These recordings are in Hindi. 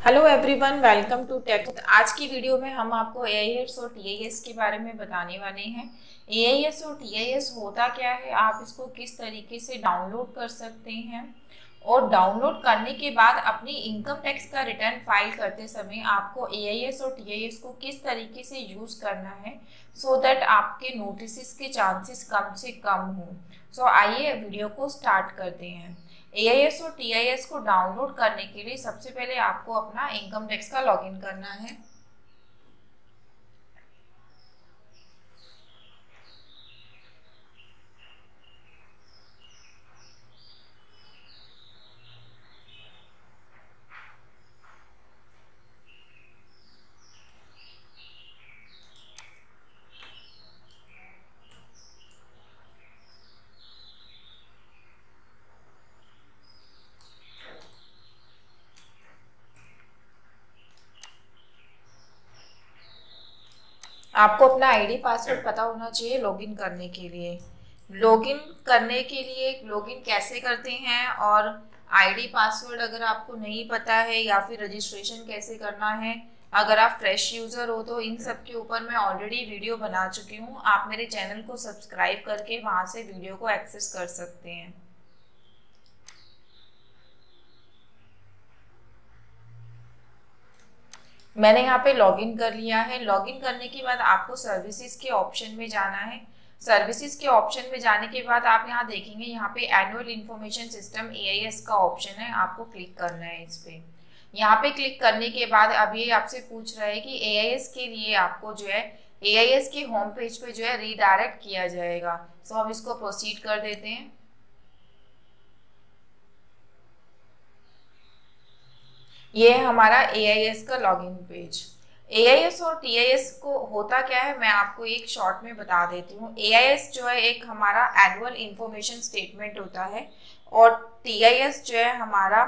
Hello everyone, welcome to tech. आज की वीडियो में हम आपको एआईएस और टीआईएस के बारे में बताने वाले हैं। एआईएस और टीआईएस होता क्या है, आप इसको किस तरीके से डाउनलोड कर सकते हैं और डाउनलोड करने के बाद अपनी इनकम टैक्स का रिटर्न फाइल करते समय आपको एआईएस और टीआईएस को किस तरीके से यूज़ करना है सो दैट आपके नोटिस के चांसेस कम से कम हो। सो आइए वीडियो को स्टार्ट करते हैं। एआईएस और टीआईएस को डाउनलोड करने के लिए सबसे पहले आपको अपना इनकम टैक्स का लॉगिन करना है। आपको अपना आईडी पासवर्ड पता होना चाहिए लॉगिन करने के लिए। लॉगिन कैसे करते हैं और आईडी पासवर्ड अगर आपको नहीं पता है या फिर रजिस्ट्रेशन कैसे करना है, अगर आप फ्रेश यूज़र हो तो इन सब के ऊपर मैं ऑलरेडी वीडियो बना चुकी हूँ। आप मेरे चैनल को सब्सक्राइब करके वहाँ से वीडियो को एक्सेस कर सकते हैं। मैंने यहाँ पे लॉगिन कर लिया है। लॉगिन करने के बाद आपको सर्विसेज के ऑप्शन में जाना है। सर्विसेज के ऑप्शन में जाने के बाद आप यहाँ देखेंगे, यहाँ पे एनुअल इंफॉर्मेशन सिस्टम एआईएस का ऑप्शन है, आपको क्लिक करना है इस पे। यहाँ पे क्लिक करने के बाद अब ये आपसे पूछ रहा है कि एआईएस के लिए आपको जो है एआईएस के होम पेज पे जो है रीडायरेक्ट किया जाएगा। सो हम इसको प्रोसीड कर देते हैं। ये है हमारा एआईएस का लॉगिन पेज। एआईएस और टीआईएस को होता क्या है मैं आपको एक शॉर्ट में बता देती हूँ। एआईएस जो है एक हमारा एनुअल इंफॉर्मेशन स्टेटमेंट होता है और टीआईएस जो है हमारा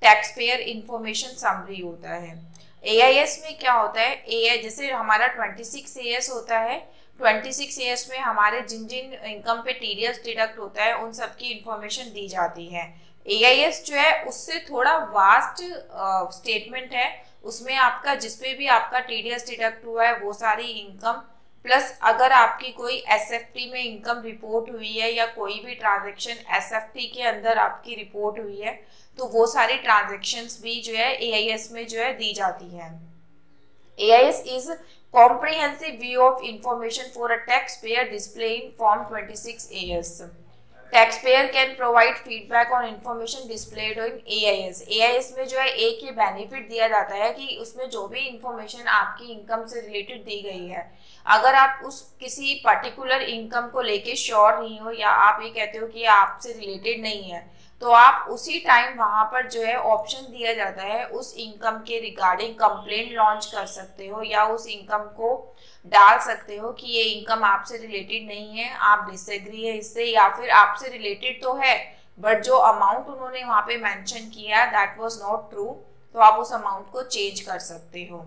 टैक्स पेयर इंफॉर्मेशन समरी होता है। एआईएस में क्या होता है, ए जैसे हमारा 26 एएस होता है, 26 एएस में हमारे जिन जिन इनकम पे टीडीएस डिडक्ट होता है उन सब की इंफॉर्मेशन दी जाती है। एआईएस जो है उससे थोड़ा वास्ट स्टेटमेंट है, उसमें आपका जिसपे भी आपका टीडीएस डिडक्ट हुआ है वो सारी इनकम प्लस अगर आपकी कोई एसएफटी में इनकम रिपोर्ट हुई है या कोई भी ट्रांजैक्शन एसएफटी के अंदर आपकी रिपोर्ट हुई है तो वो सारी ट्रांजैक्शंस भी जो है एआईएस में जो है दी जाती है। AIS is comprehensive view of information for a taxpayer display in Form 26AS. Taxpayer can provide feedback on information displayed in AIS. AIS में जो है एक ये बेनिफिट दिया जाता है कि उसमें जो भी इंफॉर्मेशन आपकी इनकम से रिलेटेड दी गई है, अगर आप उस किसी पर्टिकुलर इनकम को लेके श्योर नहीं हो या आप ये कहते हो कि आपसे रिलेटेड नहीं है तो आप उसी टाइम वहां पर जो है ऑप्शन दिया जाता है उस इनकम के रिगार्डिंग कंप्लेंट लॉन्च कर सकते हो या उस इनकम को डाल सकते हो कि ये इनकम आपसे रिलेटेड नहीं है, आप डिसएग्री है इससे, या फिर आपसे रिलेटेड तो है बट जो अमाउंट उन्होंने वहां पे मेंशन किया दैट वाज नॉट ट्रू, तो आप उस अमाउंट को चेंज कर सकते हो।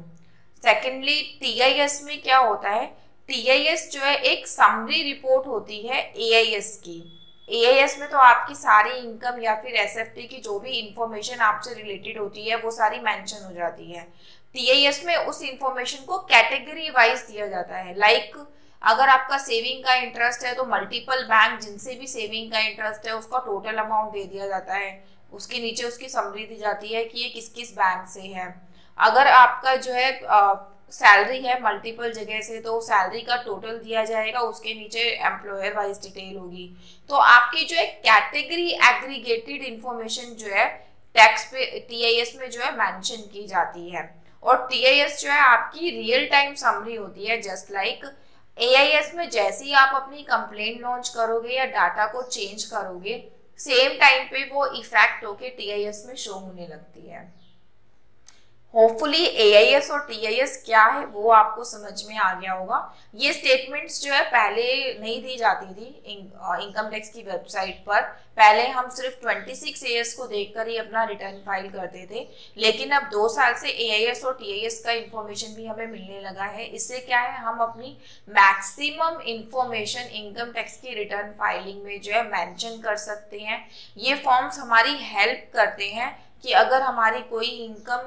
सेकेंडली टीआईएस में क्या होता है, टीआईएस जो है एक समरी रिपोर्ट होती है एआईएस की। एआईएस में तो आपकी सारी इनकम या फिर एसएफटी की जो भी इंफॉर्मेशन आपसे रिलेटेड होती है वो सारी मेंशन हो जाती है। टीआईएस में उस इंफॉर्मेशन को कैटेगरी वाइज दिया जाता है। लाइक अगर आपका सेविंग का इंटरेस्ट है तो मल्टीपल बैंक जिनसे भी सेविंग का इंटरेस्ट है उसका टोटल अमाउंट दे दिया जाता है, उसके नीचे उसकी समरी दी जाती है कि ये किस किस बैंक से है। अगर आपका जो है सैलरी है मल्टीपल जगह से तो सैलरी का टोटल दिया जाएगा, उसके नीचे एम्प्लॉयर वाइज डिटेल होगी। तो आपकी जो है कैटेगरी एग्रीगेटेड इंफॉर्मेशन जो है टैक्स पे टीआईएस में जो है मेंशन की जाती है। और टीआईएस जो है आपकी रियल टाइम समरी होती है। जस्ट लाइक एआईएस में जैसे ही आप अपनी कंप्लेंट लॉन्च करोगे या डाटा को चेंज करोगे सेम टाइम पे वो इफेक्ट होके टीआईएस में शो होने लगती है। होपफुली एआईएस और टीआईएस क्या है वो आपको समझ में आ गया होगा। ये स्टेटमेंट्स जो है पहले नहीं दी जाती थी इनकम टैक्स की वेबसाइट पर। पहले हम सिर्फ 26 एएस को देखकर ही अपना रिटर्न फाइल करते थे, लेकिन अब 2 साल से एआईएस और टीआईएस का इंफॉर्मेशन भी हमें मिलने लगा है। इससे क्या है, हम अपनी मैक्सिमम इंफॉर्मेशन इनकम टैक्स की रिटर्न फाइलिंग में जो है मेंशन कर सकते हैं। ये फॉर्म्स हमारी हेल्प करते हैं कि अगर हमारी कोई इनकम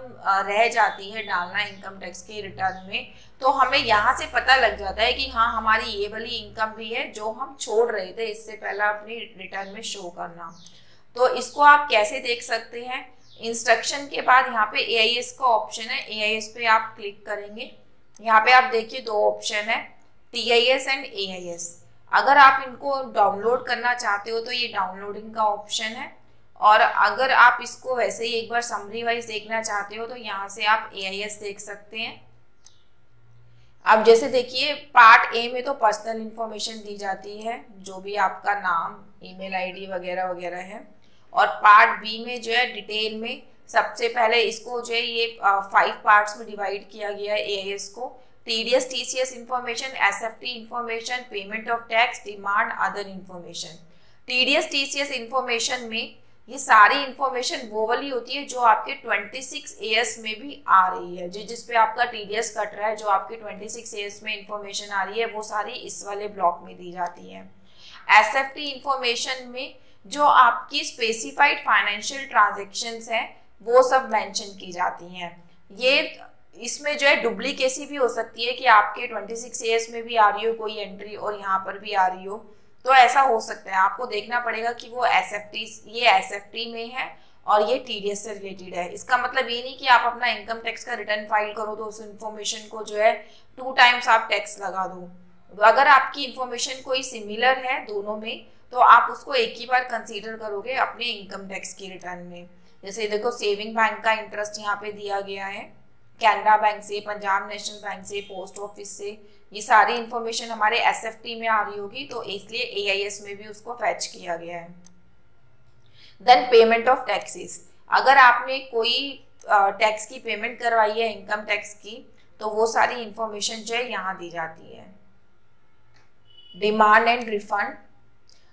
रह जाती है डालना इनकम टैक्स के रिटर्न में, तो हमें यहाँ से पता लग जाता है कि हाँ हमारी ये वाली इनकम भी है जो हम छोड़ रहे थे इससे पहले अपनी रिटर्न में शो करना। तो इसको आप कैसे देख सकते हैं, इंस्ट्रक्शन के बाद यहाँ पे AIS का ऑप्शन है, AIS पे आप क्लिक करेंगे। यहाँ पे आप देखिए दो ऑप्शन है, TIS एंड AIS। अगर आप इनको डाउनलोड करना चाहते हो तो ये डाउनलोडिंग का ऑप्शन है, और अगर आप इसको वैसे ही एक बार समरी वाइज देखना चाहते हो तो यहाँ से आप AIS देख सकते हैं। अब जैसे देखिए पार्ट ए में तो पर्सनल इंफॉर्मेशन दी जाती है, जो भी आपका नाम, ईमेल आईडी वगैरह वगैरह है, और पार्ट बी में जो है डिटेल में सबसे पहले इसको जो है ये 5 पार्ट्स में डिवाइड किया गया है AIS को। TDS TCS information, SFT information, payment of tax, demand, other information. TDS TCS information में ये सारी इंफॉर्मेशन वो वाली होती है जो आपके 26 AS में भी आ रही है, जिस पे आपका TDS कट रहा है, जो आपके 26 AS में इंफॉर्मेशन आ रही है वो सारी इस वाले ब्लॉक में दी जाती है। SFT इंफॉर्मेशन में जो आपकी स्पेसिफाइड फाइनेंशियल ट्रांजेक्शंस हैं वो सब मेंशन की जाती हैं। ये इसमें जो है डुप्लीकेसी भी हो सकती है कि आपके 26 AS में भी आ रही हो कोई एंट्री और यहाँ पर भी आ रही हो, तो ऐसा हो सकता है। आपको देखना पड़ेगा कि वो ये SFT में है और ये TDS से रिलेटेड है। इसका मतलब ये नहीं कि आप अपना इनकम टैक्स का रिटर्न फाइल करो तो उस इंफॉर्मेशन को जो है 2 टाइम्स आप टैक्स लगा दो। अगर आपकी इंफॉर्मेशन कोई सिमिलर है दोनों में तो आप उसको एक ही बार कंसीडर करोगे अपने इनकम टैक्स की रिटर्न में। जैसे देखो सेविंग बैंक का इंटरेस्ट यहाँ पे दिया गया है, कैनरा बैंक से, पंजाब नेशनल बैंक से, पोस्ट ऑफिस से, ये सारी इंफॉर्मेशन हमारे SFT में आ रही होगी, तो इसलिए AIS में भी उसको फैच किया गया है। देन पेमेंट ऑफ टैक्सेस, अगर आपने कोई टैक्स की पेमेंट करवाई है इनकम टैक्स की तो वो सारी इंफॉर्मेशन जो है यहाँ दी जाती है। डिमांड एंड रिफंड,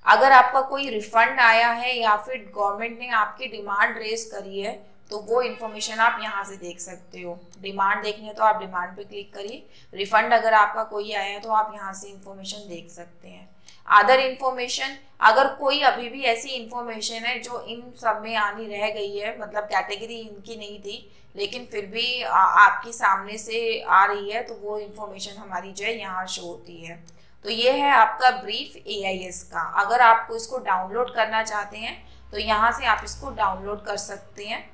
अगर आपका कोई रिफंड आया है या फिर गवर्नमेंट ने आपकी डिमांड रेज करी है तो वो इन्फॉर्मेशन आप यहाँ से देख सकते हो। डिमांड देखनी है तो आप डिमांड पे क्लिक करिए, रिफंड अगर आपका कोई आया है तो आप यहाँ से इन्फॉर्मेशन देख सकते हैं। अदर इन्फॉर्मेशन, अगर कोई अभी भी ऐसी इन्फॉर्मेशन है जो इन सब में आनी रह गई है, मतलब कैटेगरी इनकी नहीं थी लेकिन फिर भी आपके सामने से आ रही है, तो वो इन्फॉर्मेशन हमारी जो है यहाँ शो होती है। तो ये है आपका ब्रीफ AIS का। अगर आपको इसको डाउनलोड करना चाहते हैं तो यहाँ से आप इसको डाउनलोड कर सकते हैं,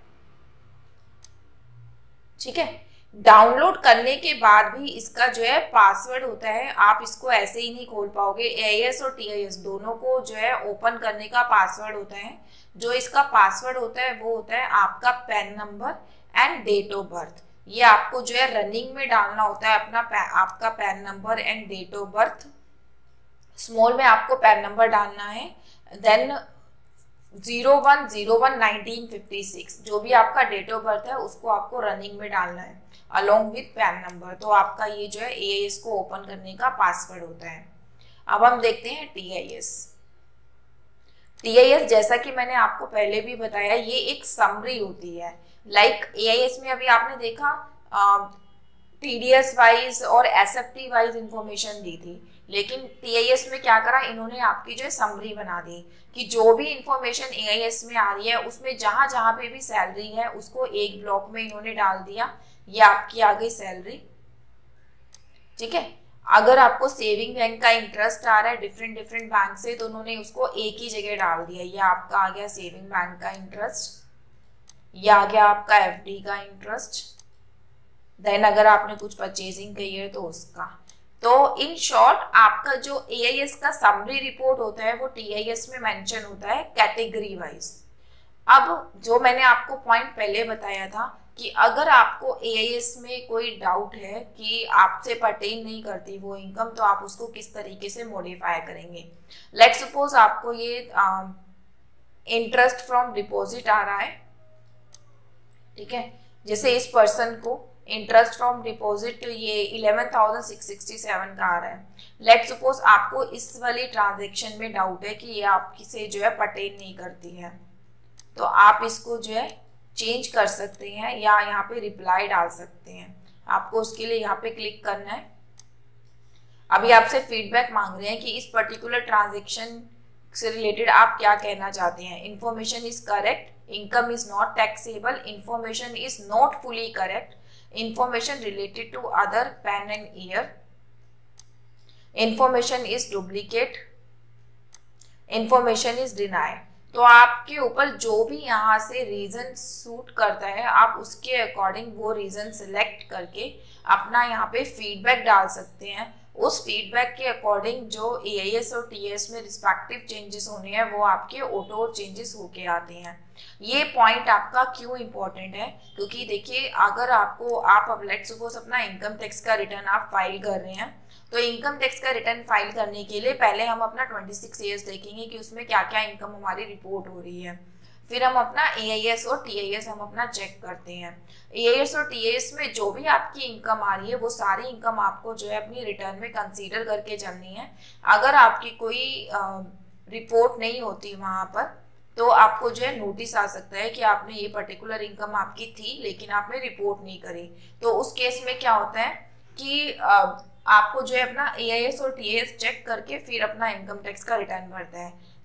ठीक है। डाउनलोड करने के बाद भी इसका जो है पासवर्ड होता है, आप इसको ऐसे ही नहीं खोल पाओगे। AIS और TIS दोनों को जो है ओपन करने का पासवर्ड होता है। जो इसका पासवर्ड होता है वो होता है आपका PAN number and date of birth. ये आपको जो है रनिंग में डालना होता है आपका PAN number and date of birth. Small में आपको पैन नंबर डालना है, देन 01/01/1956 जो भी आपका डेट ऑफ बर्थ है उसको आपको रनिंग में डालना है अलोंग विथ पैन नंबर। तो आपका ये जो है AIS को ओपन करने का पासवर्ड होता है। अब हम देखते हैं TIS। TIS जैसा कि मैंने आपको पहले भी बताया, ये एक समरी होती है। लाइक AIS में अभी आपने देखा TDS वाइज और SFT वाइज इंफॉर्मेशन दी थी, लेकिन TIS में क्या करा, इन्होंने आपकी जो है समरी बना दी कि जो भी इंफॉर्मेशन AIS में आ रही है उसमें जहां जहां पे भी सैलरी है उसको एक ब्लॉक में इन्होंने डाल दिया, ये आपकी आ गई सैलरी, ठीक है। अगर आपको सेविंग बैंक का इंटरेस्ट आ रहा है डिफरेंट बैंक से तो उन्होंने उसको एक ही जगह डाल दिया, ये आपका आ गया सेविंग बैंक का इंटरेस्ट, ये आ गया आपका FD का इंटरेस्ट। देन अगर आपने कुछ परचेजिंग की है तो उसका। तो इन शॉर्ट आपका जो AIS का समरी रिपोर्ट होता है वो TIS में मेंशन होता है कैटेगरी वाइज। अब जो मैंने आपको पॉइंट पहले बताया था कि अगर आपको AIS में कोई डाउट है कि आपसे पर्टेन नहीं करती वो इनकम, तो आप उसको किस तरीके से मॉडिफाई करेंगे। लेट्स सपोज आपको ये इंटरेस्ट फ्रॉम डिपॉजिट आ रहा है, ठीक है। जैसे इस पर्सन को इंटरेस्ट फ्रॉम डिपॉजिट ये 11,667 का आ रहा है। लेट्स सपोज आपको इस वाली ट्रांजेक्शन में डाउट है कि ये आपसे जो है पर्टेन नहीं करती है, तो आप इसको जो है चेंज कर सकते हैं या यहाँ पे रिप्लाई डाल सकते हैं। आपको उसके लिए यहाँ पे क्लिक करना है। अभी आपसे फीडबैक मांग रहे हैं कि इस पर्टिकुलर ट्रांजेक्शन से रिलेटेड आप क्या कहना चाहते हैं? Information is correct, income is not taxable, information is not fully correct, information related to other PAN and year, information is duplicate, information is deny. तो आपके ऊपर जो भी यहाँ से रीजन सूट करता है आप उसके अकॉर्डिंग वो रीजन सिलेक्ट करके अपना यहाँ पे फीडबैक डाल सकते हैं। उस फीडबैक के अकॉर्डिंग जो AIS और TAS में रिस्पेक्टिव चेंजेस होने हैं वो आपके ऑटो चेंजेस होके आते हैं। ये पॉइंट आपका क्यों इम्पोर्टेंट है? क्योंकि देखिए अगर आपको आप अब लेट्स सपोज अपना इनकम टैक्स का रिटर्न आप फाइल कर रहे हैं, तो इनकम टैक्स का रिटर्न फाइल करने के लिए पहले हम अपना 26 ईयर्स देखेंगे कि उसमें क्या क्या इनकम हमारी रिपोर्ट हो रही है। फिर हम अपना AIS और TAS हम अपना चेक करते हैं। AIS और TAS में जो भी आपकी इनकम आ रही है वो सारी इनकम आपको जो है अपनी रिटर्न में कंसीडर करके चलनी है। अगर आपकी कोई रिपोर्ट नहीं होती वहाँ पर तो आपको जो है नोटिस आ सकता है कि आपने ये पर्टिकुलर इनकम आपकी थी लेकिन आपने रिपोर्ट नहीं करी। तो उस केस में क्या होता है कि आपको जो है अपना AIS और TAS चेक करके फिर अपना इनकम टैक्स का रिटर्न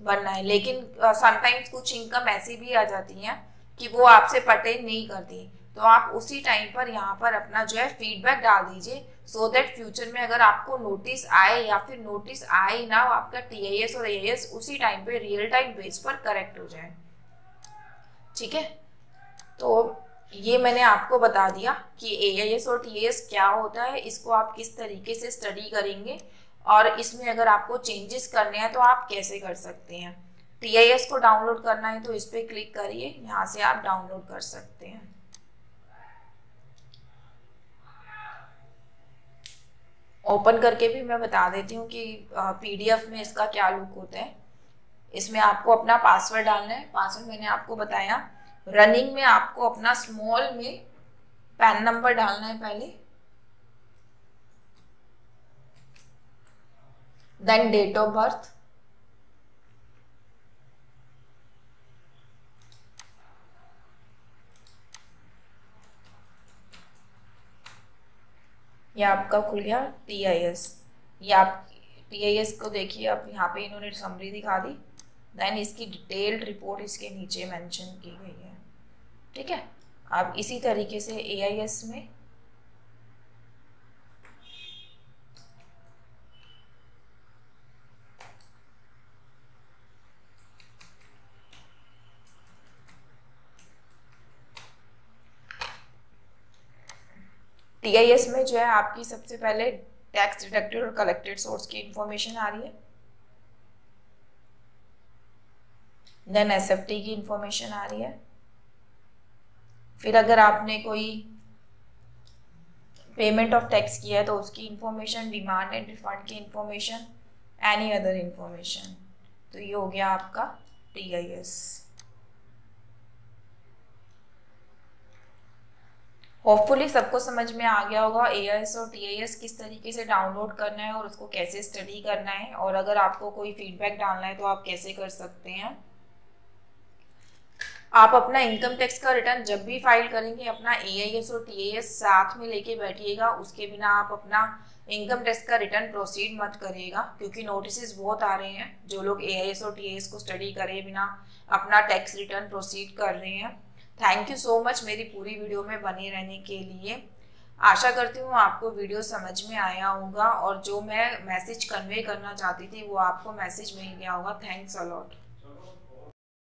भरना है। लेकिन समटाइम्स कुछ इनकम ऐसी भी आ जाती हैं कि वो आपसे पर्टेन नहीं करती, तो आप उसी टाइम पर यहाँ पर अपना जो है फीडबैक डाल दीजिए सो दैट फ्यूचर में अगर आपको नोटिस आए या फिर नोटिस आए ना आपका TAS और AIS उसी टाइम पे रियल टाइम बेस पर करेक्ट हो जाए। ठीक है, तो ये मैंने आपको बता दिया कि AIS और TAS क्या होता है, इसको आप किस तरीके से स्टडी करेंगे और इसमें अगर आपको चेंजेस करने हैं तो आप कैसे कर सकते हैं। TAS को डाउनलोड करना है तो इस पर क्लिक करिए, यहाँ से आप डाउनलोड कर सकते हैं। ओपन करके भी मैं बता देती हूँ कि PDF में इसका क्या लुक होता है। इसमें आपको अपना पासवर्ड डालना है, पासवर्ड मैंने आपको बताया। रनिंग में आपको अपना स्मॉल में पैन नंबर डालना है पहले, देन डेट ऑफ बर्थ, ये आपका खुल गया TIS। ये आप TIS को देखिए, अब यहाँ पे इन्होंने समरी दिखा दी, देन इसकी डिटेल्ड रिपोर्ट इसके नीचे मेंशन की गई है। ठीक है, अब इसी तरीके से AIS में TIS में जो है आपकी सबसे पहले टैक्स डिडक्टेड और कलेक्टेड सोर्स की इंफॉर्मेशन आ रही है, देन SFT की इंफॉर्मेशन आ रही है, फिर अगर आपने कोई पेमेंट ऑफ टैक्स किया है तो उसकी इंफॉर्मेशन, डिमांड एंड रिफंड की इंफॉर्मेशन, एनी अदर इंफॉर्मेशन। तो ये हो गया आपका TIS। होपफुली सबको समझ में आ गया होगा AIS और TIS किस तरीके से डाउनलोड करना है और उसको कैसे स्टडी करना है, और अगर आपको कोई फीडबैक डालना है तो आप कैसे कर सकते हैं। आप अपना इनकम टैक्स का रिटर्न जब भी फाइल करेंगे अपना AIS और TAS साथ में लेके बैठिएगा, उसके बिना आप अपना इनकम टैक्स का रिटर्न प्रोसीड मत करिएगा, क्योंकि नोटिस बहुत आ रहे हैं जो लोग AIS और TAS को स्टडी करे बिना अपना टैक्स रिटर्न प्रोसीड कर रहे हैं। थैंक यू सो मच मेरी पूरी वीडियो में बने रहने के लिए। आशा करती हूँ आपको वीडियो समझ में आया होगा और जो मैं मैसेज कन्वे करना चाहती थी वो आपको मैसेज मिल गया होगा। Thanks a lot.